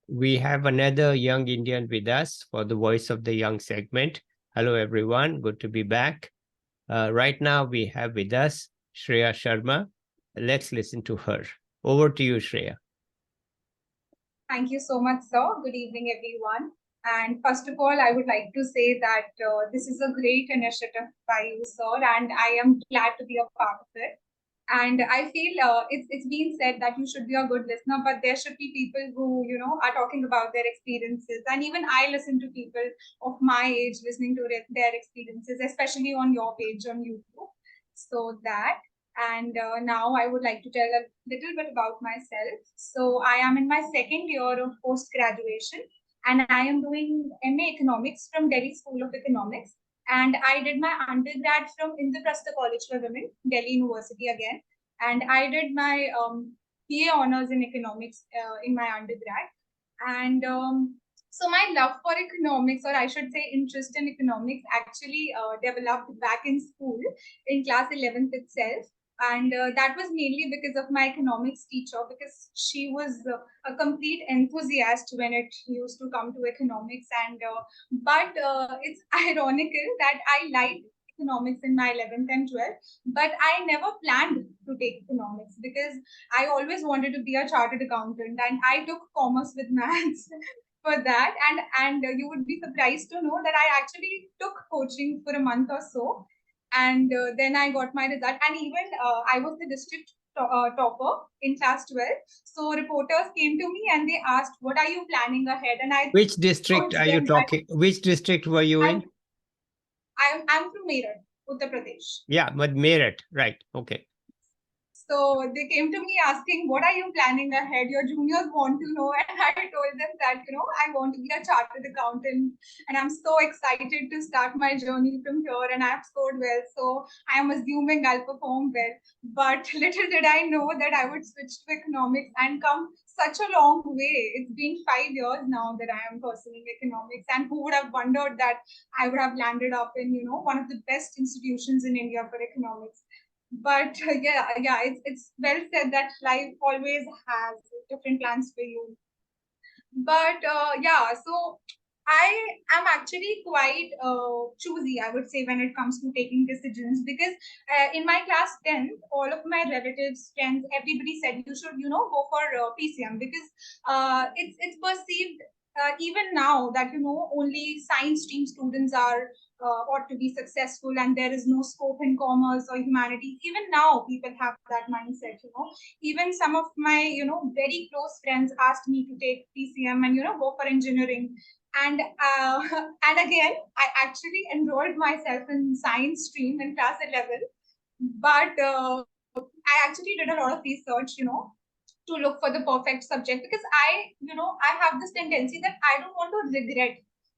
we have another young Indian with us for the Voice of the Young segment. Hello, everyone. Good to be back. Right now, we have with us Shreya Sharma. Let's listen to her. Over to you, Shreya. Thank you so much, sir. Good evening, everyone. And first of all, I would like to say that this is a great initiative by you, sir, and I am glad to be a part of it. And I feel it's been said that you should be a good listener, but there should be people who are talking about their experiences. And even I listen to people of my age listening to their experiences, especially on your page on YouTube. So that. And now I would like to tell a little bit about myself. So I am in my second year of post graduation, and I am doing MA Economics from Delhi School of Economics. And I did my undergrad from Indvl College for Women, Delhi University again. And I did my BA honors in economics in my undergrad. And so my love for economics, or I should say interest in economics, actually developed back in school in class 11th itself. And that was mainly because of my economics teacher, because she was a complete enthusiast when it used to come to economics. And but it's ironical that I liked economics in my 11th and 12th, but I never planned to take economics because I always wanted to be a chartered accountant, and I took commerce with maths for that. And you would be surprised to know that I actually took coaching for a month or so, and then I got my result, and even I was the district topper in class 12. So reporters came to me and they asked, what are you planning ahead? And I Which district told are you them talking? Which district were you in? I'm from Meerut, Uttar Pradesh. Yeah, but Meerut, right. Okay. So they came to me asking, what are you planning ahead? Your juniors want to know. And I told them that, I want to be a chartered accountant. And I'm so excited to start my journey from here. And I've scored well. So I am assuming I'll perform well. But little did I know that I would switch to economics and come such a long way. It's been 5 years now that I am pursuing economics. And who would have wondered that I would have landed up in, one of the best institutions in India for economics. But yeah, it's well said that life always has different plans for you. But yeah, so I am actually quite choosy, I would say, when it comes to taking decisions, because in my class 10th, all of my relatives, friends, everybody said you should, go for PCM, because it's perceived even now that only science stream students are ought to be successful, and there is no scope in commerce or humanities. Even now people have that mindset. Even some of my very close friends asked me to take PCM and go for engineering. And and again, I actually enrolled myself in science stream in class 11. But I actually did a lot of research, to look for the perfect subject, because I have this tendency that I don't want to regret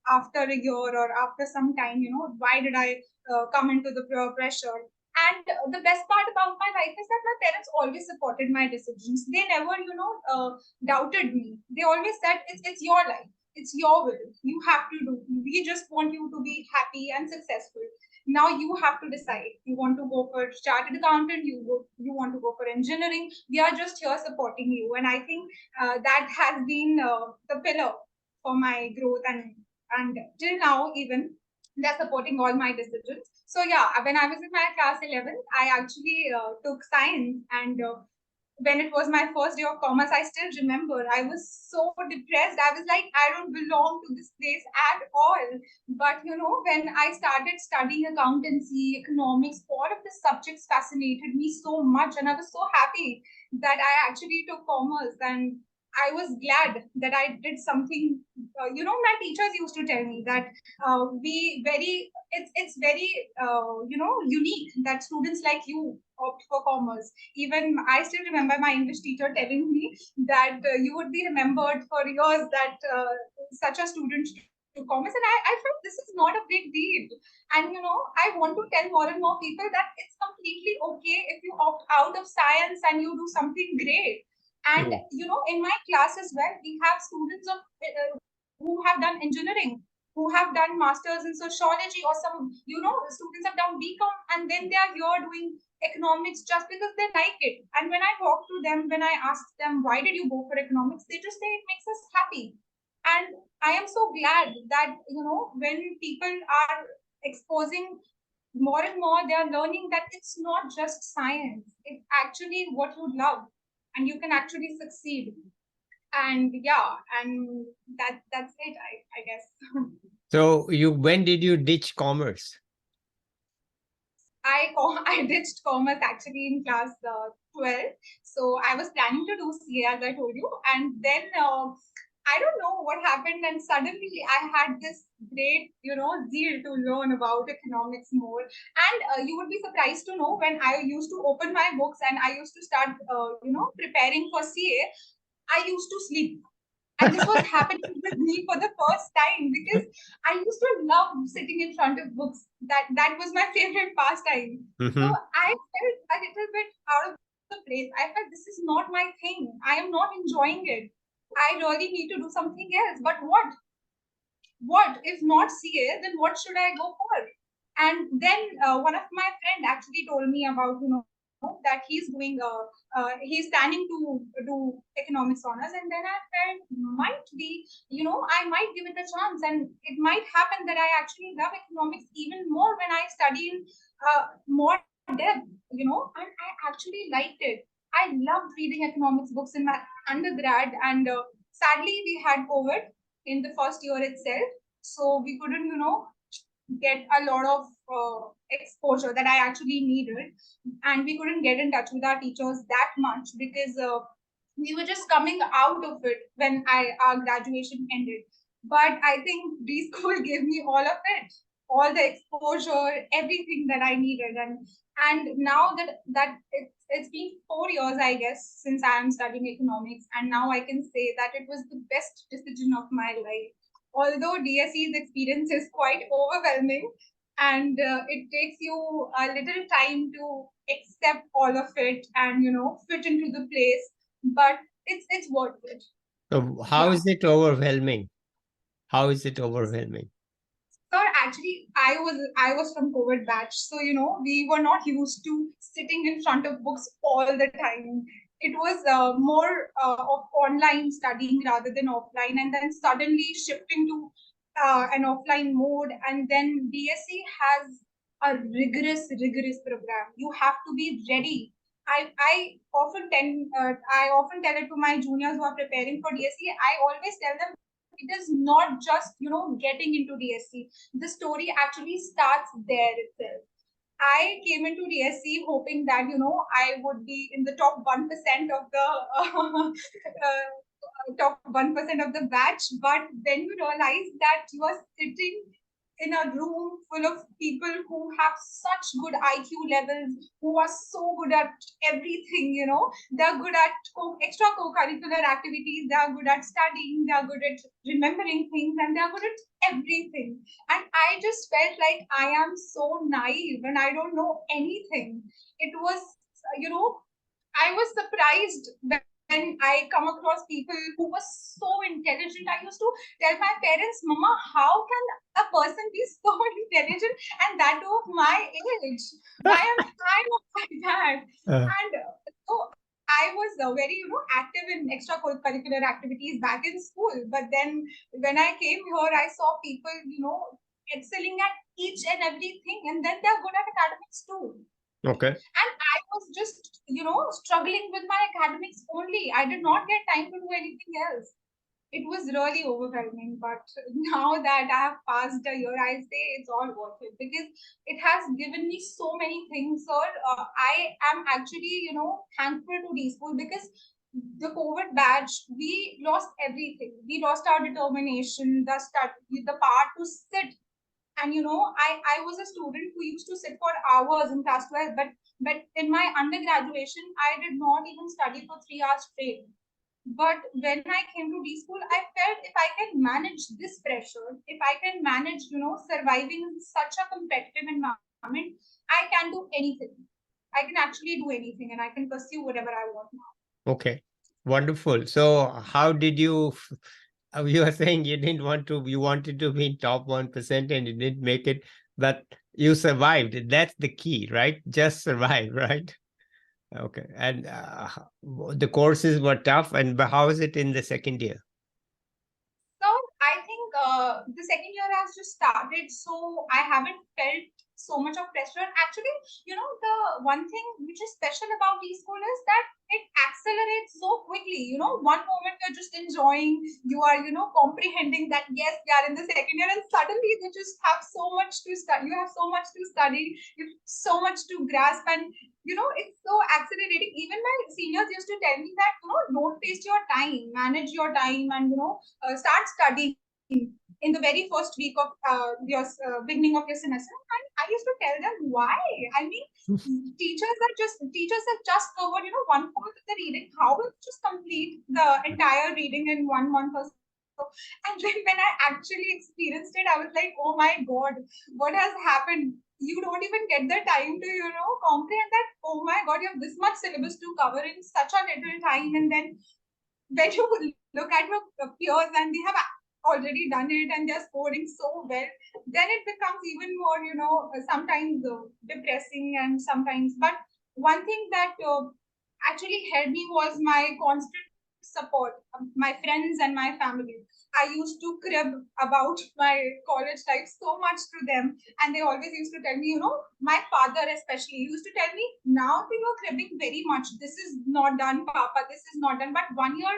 after a year or after some time, why did I come into the peer pressure. And the best part about my life is that my parents always supported my decisions. They never doubted me. They always said it's your life, it's your will, you have to do, we just want you to be happy and successful. Now you have to decide, you want to go for chartered accountant, you want to go for engineering. We are just here supporting you. And I think that has been the pillar for my growth, and till now even they're supporting all my decisions. So yeah, when I was in my class 11, I actually took science. And when it was my first day of commerce, I still remember I was so depressed. I was like, I don't belong to this place at all. But when I started studying accountancy, economics, all of the subjects fascinated me so much, and I was so happy that I actually took commerce. And I was glad that I did something. My teachers used to tell me that it's very unique that students like you opt for commerce. Even I still remember my English teacher telling me that you would be remembered for years, that such a student to commerce. And I felt this is not a big deal. And I want to tell more and more people that it's completely okay if you opt out of science and you do something great. And in my class as well, we have students of who have done engineering, who have done masters in sociology, or some, students have done BCom, and then they are here doing economics just because they like it. And when I talk to them, when I ask them, why did you go for economics, they just say it makes us happy. And I am so glad that, when people are exposing more and more, they are learning that it's not just science, it's actually what you love, and you can actually succeed. And yeah, and that's it, I guess. So when did you ditch commerce? I ditched commerce actually in class 12. So I was planning to do CA, as I told you, and then I don't know what happened, and suddenly I had this great, zeal to learn about economics more. And you would be surprised to know, when I used to open my books and I used to start, preparing for CA, I used to sleep. And this was happening with me for the first time, because I used to love sitting in front of books. That was my favorite pastime. So Mm-hmm. I felt a little bit out of the place. I felt this is not my thing. I am not enjoying it. I really need to do something else. But what? What if not CA? Then what should I go for? And then one of my friend actually told me about, that he's doing he's planning to do economics honors. And then I felt, might be, I might give it a chance, and it might happen that I actually love economics even more when I study in more depth, and I actually liked it. I loved reading economics books in my undergrad, and sadly we had COVID in the first year itself, so we couldn't, get a lot of exposure that I actually needed, and we couldn't get in touch with our teachers that much, because we were just coming out of it when our graduation ended. But I think B school gave me all of it, all the exposure, everything that I needed, and now that it's been 4 years, I guess, since I am studying economics, and now I can say that it was the best decision of my life. Although DSE's experience is quite overwhelming, and it takes you a little time to accept all of it and, fit into the place, but it's worth it. So how Yeah. is it overwhelming? How is it overwhelming? Sir, actually, I was from COVID batch, so we were not used to sitting in front of books all the time. It was more of online studying rather than offline, and then suddenly shifting to an offline mode. And then DSC has a rigorous program. You have to be ready. I often tell it to my juniors who are preparing for DSC. I always tell them, it is not just, getting into DSC. The story actually starts there itself. I came into DSC hoping that, I would be in the top 1% of the top 1% of the batch. But then you realize that you are sitting in a room full of people who have such good IQ levels, who are so good at everything, they're good at extra co-curricular activities, they're good at studying, they're good at remembering things, and they're good at everything. And I just felt like I am so naive and I don't know anything. It was, I was surprised when I come across people who were so intelligent. I used to tell my parents, Mama, how can a person be so intelligent, and that of my age? Why am I not like that? Uh, And so I was very, active in extracurricular activities back in school. But then when I came here, I saw people, excelling at each and everything, and then they're good at academics too. okay. And I was just, struggling with my academics only. I did not get time to do anything else. It was really overwhelming. But now that I have passed a year, I say it's all worth it, because it has given me so many things, sir. I am actually, thankful to D school, because the COVID batch, we lost everything. We lost our determination, the power to sit. And I was a student who used to sit for hours in class 12, but in my undergraduation, I did not even study for 3 hours straight. But when I came to D school, I felt, if I can manage this pressure, if I can manage, surviving in such a competitive environment, I can do anything. I can actually do anything, and I can pursue whatever I want now. Okay. Wonderful. So how did you You are saying you didn't want to, you wanted to be in top 1% and you didn't make it, but you survived. That's the key, right? Just survive, right? Okay. And the courses were tough. And but how is it in the second year? So I think the second year has just started, so I haven't felt so much of pressure. Actually, the one thing which is special about e-school is that it accelerates so quickly. One moment you're just enjoying, you are, comprehending that yes, we are in the second year, and suddenly they just have so much to study. You have so much to study, you have so much to grasp, and it's so accelerating. Even my seniors used to tell me that, don't waste your time, manage your time, and start studying in the very first week of your beginning of your semester. And I used to tell them why. I mean, teachers have just covered, one fourth of the reading. How will you just complete the entire reading in 1 month or so? And then when I actually experienced it, I was like, oh my god, what has happened? You don't even get the time to, comprehend that. Oh my god, you have this much syllabus to cover in such a little time. And then when you look at your peers and they have already done it and they're scoring so well, then it becomes even more, sometimes depressing and sometimes. But one thing that actually helped me was my constant support, my friends and my family. I used to crib about my college life so much to them, and they always used to tell me, my father especially used to tell me, now you're cribbing very much. This is not done, Papa. This is not done. But 1 year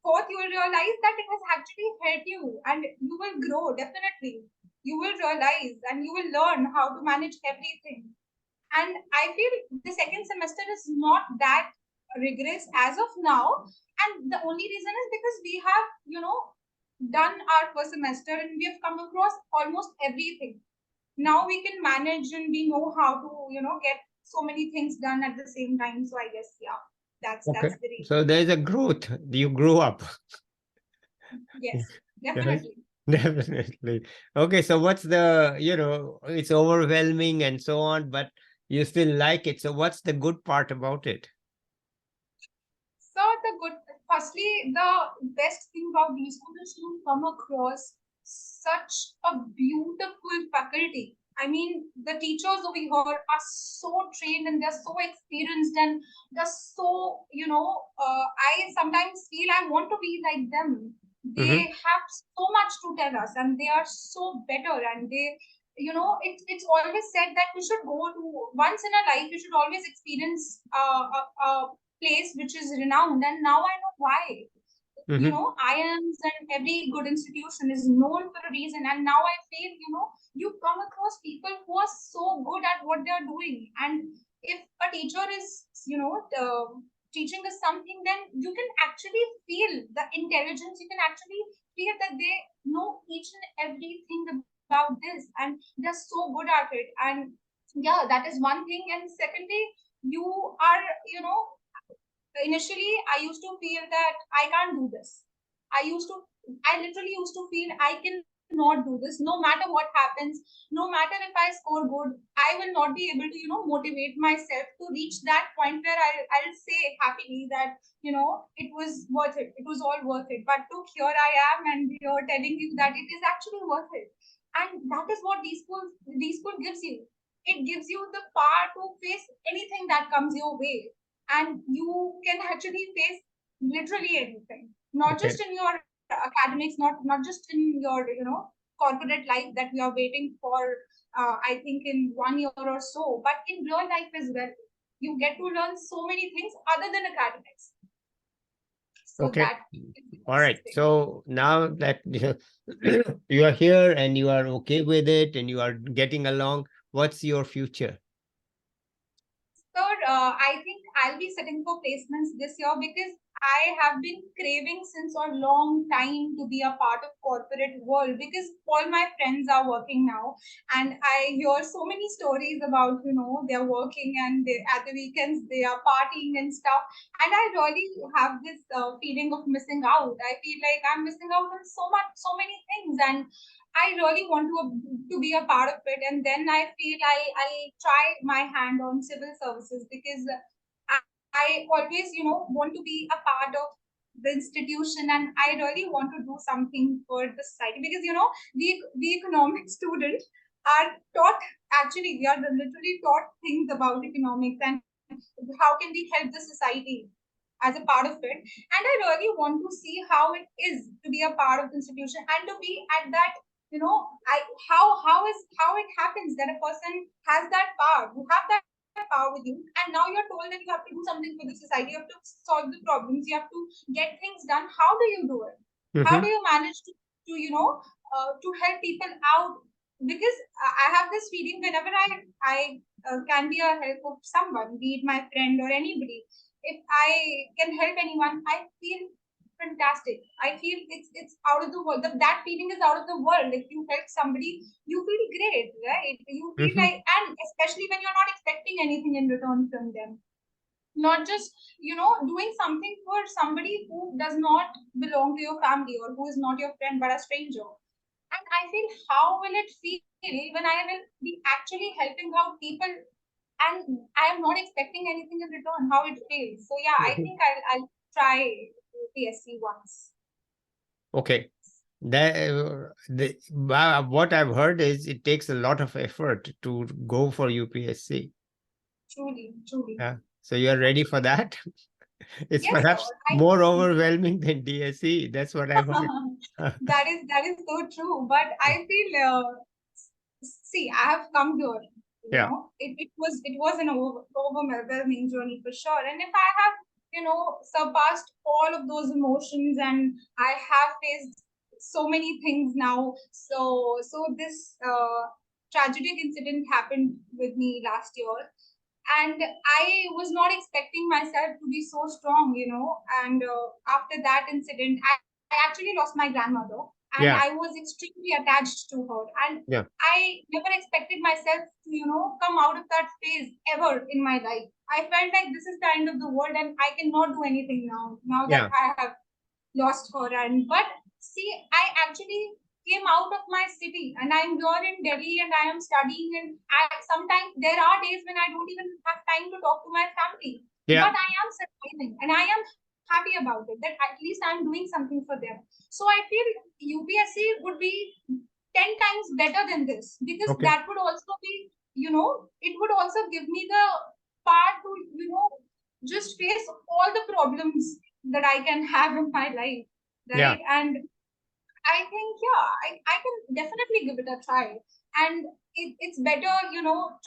fourth, you will realize that it has actually helped you, and you will grow definitely. You will realize and you will learn how to manage everything. And I feel the second semester is not that rigorous as of now. And the only reason is because we have, done our first semester and we have come across almost everything. Now we can manage and we know how to, get so many things done at the same time. So I guess, yeah, Okay. that's the reason. So there's a growth. You grew up. Yes, Right? definitely. Definitely. Okay. So what's the, it's overwhelming and so on, but you still like it. So what's the good part about it? So firstly, the best thing about these schools is you come across such a beautiful faculty. I mean, the teachers over here are so trained and they're so experienced and they're so, I sometimes feel I want to be like them. Mm-hmm. They have so much to tell us and they are so better and they, it's always said that we should go to once in a life, you should always experience a place which is renowned. And now I know why. Mm-hmm. IIMs and every good institution is known for a reason. And now I feel, you come across people who are so good at what they are doing. And if a teacher is, teaching us something, then you can actually feel the intelligence. You can actually feel that they know each and everything about this and they're so good at it. And yeah, that is one thing. And secondly, you are, initially I used to feel that I can't do this. I literally used to feel I cannot do this. No matter what happens, no matter if I score good, I will not be able to, motivate myself to reach that point where I'll say happily that, it was worth it. It was all worth it. But look, here I am and you're telling you that it is actually worth it. And that is what these school gives you. It gives you the power to face anything that comes your way, and you can actually face literally anything, not Okay. just in your academics, not just in your corporate life that we are waiting for, I think in 1 year or so, but in real life as well. You get to learn so many things other than academics. So Okay. that is the All best right. thing. So now that you are here and you are okay with it and you are getting along, what's your future? Third, I think I'll be sitting for placements this year because I have been craving since a long time to be a part of corporate world because all my friends are working now, and I hear so many stories about they're working and at the weekends they are partying and stuff, and I really have this feeling of missing out. I feel like I'm missing out on so many things, and I really want to be a part of it. And then I feel I try my hand on civil services because I always want to be a part of the institution, and I really want to do something for the society, because we economic students are taught, actually we are literally taught things about economics and how can we help the society as a part of it. And I really want to see how it is to be a part of the institution and to be at that, I how it happens that a person has that power, you have that power with you, and now you're told that you have to do something for the society, you have to solve the problems, you have to get things done. How do you do it? How do Mm-hmm. you manage to to help people out? Because I have this feeling whenever I can be a help of someone, be it my friend or anybody. If I can help anyone, I feel fantastic. I feel it's out of the world. That feeling is out of the world. If you help somebody, you feel great, right? You feel Mm-hmm. like, and especially when you're not expecting anything in return from them. Not just doing something for somebody who does not belong to your family or who is not your friend but a stranger. And I feel, how will it feel when I will be actually helping out people and I am not expecting anything in return? How it feels. So yeah, I think I'll try UPSC once. Okay. What I've heard is it takes a lot of effort to go for UPSC. Truly, truly. Yeah. So you're ready for that? It's Yes, sir. perhaps more overwhelming than DSE. That's what I've heard. That is so true. But I feel, see, I have come here. Yeah. It was an overwhelming journey for sure. And if I have surpassed all of those emotions, and I have faced so many things now. So this tragic incident happened with me last year, and I was not expecting myself to be so strong, and after that incident, I actually lost my grandmother, and I Yeah. was extremely attached to her, and Yeah. I never expected myself to come out of that phase ever in my life. I felt like this is the end of the world and I cannot do anything now that Yeah. I have lost her. And but see, I actually came out of my city and I'm here in Delhi and I am studying, and sometimes there are days when I don't even have time to talk to my family, Yeah. but I am surviving and I am happy about it, that at least I'm doing something for them. So I feel UPSC would be 10 times better than this, because Okay. that would also be, it would also give me the part to just face all the problems that I can have in my life, Yeah. right? And I think, yeah, I can definitely give it a try. And it's better,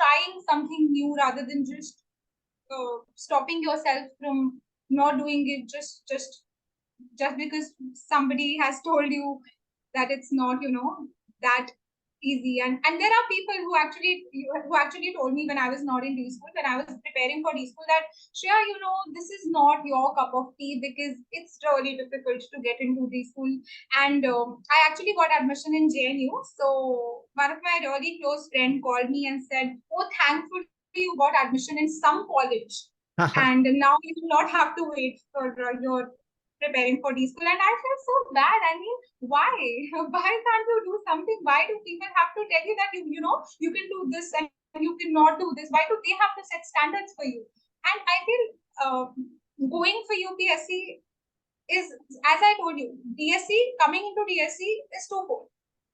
trying something new rather than just stopping yourself from not doing it just because somebody has told you that it's not that easy. And there are people who actually told me when I was not in D school, when I was preparing for D school, that Shreya, this is not your cup of tea, because it's really difficult to get into D school. And I actually got admission in JNU. So one of my really close friend called me and said, oh, thankfully you got admission in some college, and now you will not have to wait for your preparing for D school. And I felt so bad. I mean, why? Why can't you do something? Why do people have to tell you that you can do this and you cannot do this? Why do they have to set standards for you? And I feel uh, going for UPSC is, as I told you, DSC, coming into DSC is twofold.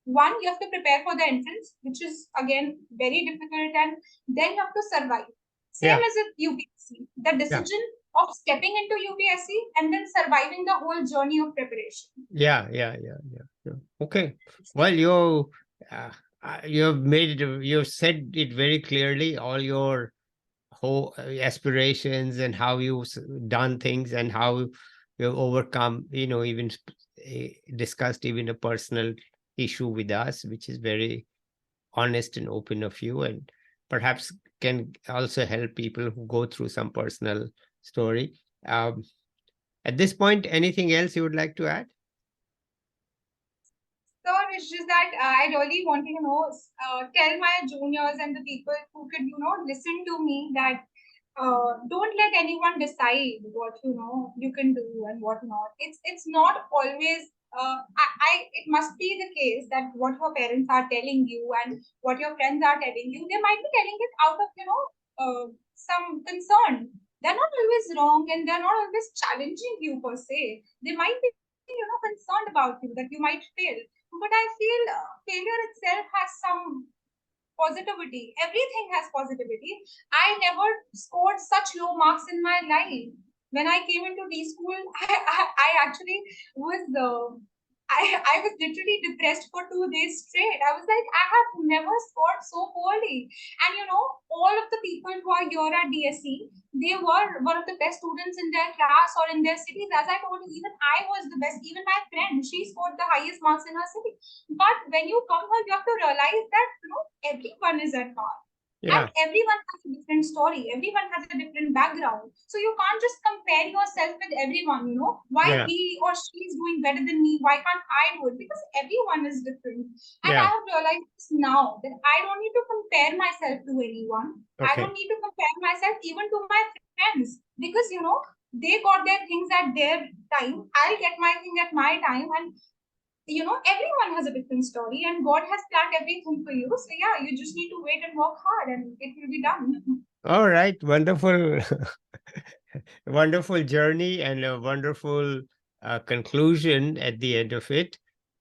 One, you have to prepare for the entrance, which is again very difficult, and then you have to survive. Same Yeah. as with UPSC. The Yeah. decision of stepping into UPSC and then surviving the whole journey of preparation. Yeah. Yeah. Yeah. Yeah. Yeah. Okay. Well, you've made it, you've said it very clearly, all your whole aspirations and how you've done things and how you've overcome, even discussed even a personal issue with us, which is very honest and open of you, and perhaps can also help people who go through some personal story. Um, at this point, anything else you would like to add? So it's just that I really want to, tell my juniors and the people who could, listen to me, that don't let anyone decide what you can do and what not. It's not always. It must be the case that what your parents are telling you and what your friends are telling you, they might be telling it out of some concern. they're not always wrong and they're not always challenging you per se. They might be, concerned about you that you might fail. But I feel failure itself has some positivity. Everything has positivity. I never scored such low marks in my life. When I came into D school, I actually was I was literally depressed for 2 days straight. I was like, I have never scored so poorly. And all of the people who are here at DSC, they were one of the best students in their class or in their cities. As I told you, even I was the best. Even my friend, she scored the highest marks in her city. But when you come here, you have to realize that everyone is at par. And Yeah, everyone has a different story. Everyone has a different background. So you can't just compare yourself with everyone, Why yeah, he or she is doing better than me? Why can't I do it? Because everyone is different. And I yeah. have realized this now that I don't need to compare myself to anyone. I don't Okay. need to compare myself even to my friends. Because, they got their things at their time. I'll get my thing at my time. And everyone has a different story and God has planned everything for you. So yeah, you just need to wait and work hard and it will be done. All right. Wonderful, wonderful journey and a wonderful conclusion at the end of it.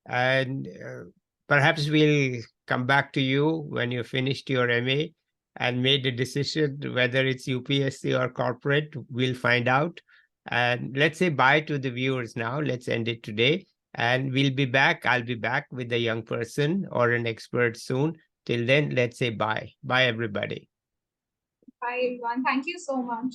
And perhaps we'll come back to you when you finished your MA and made a decision whether it's UPSC or corporate. We'll find out. And let's say bye to the viewers now. Let's end it today. And we'll be back. I'll be back with a young person or an expert soon. Till then, let's say bye. Bye, everybody. Bye everyone. Thank you so much.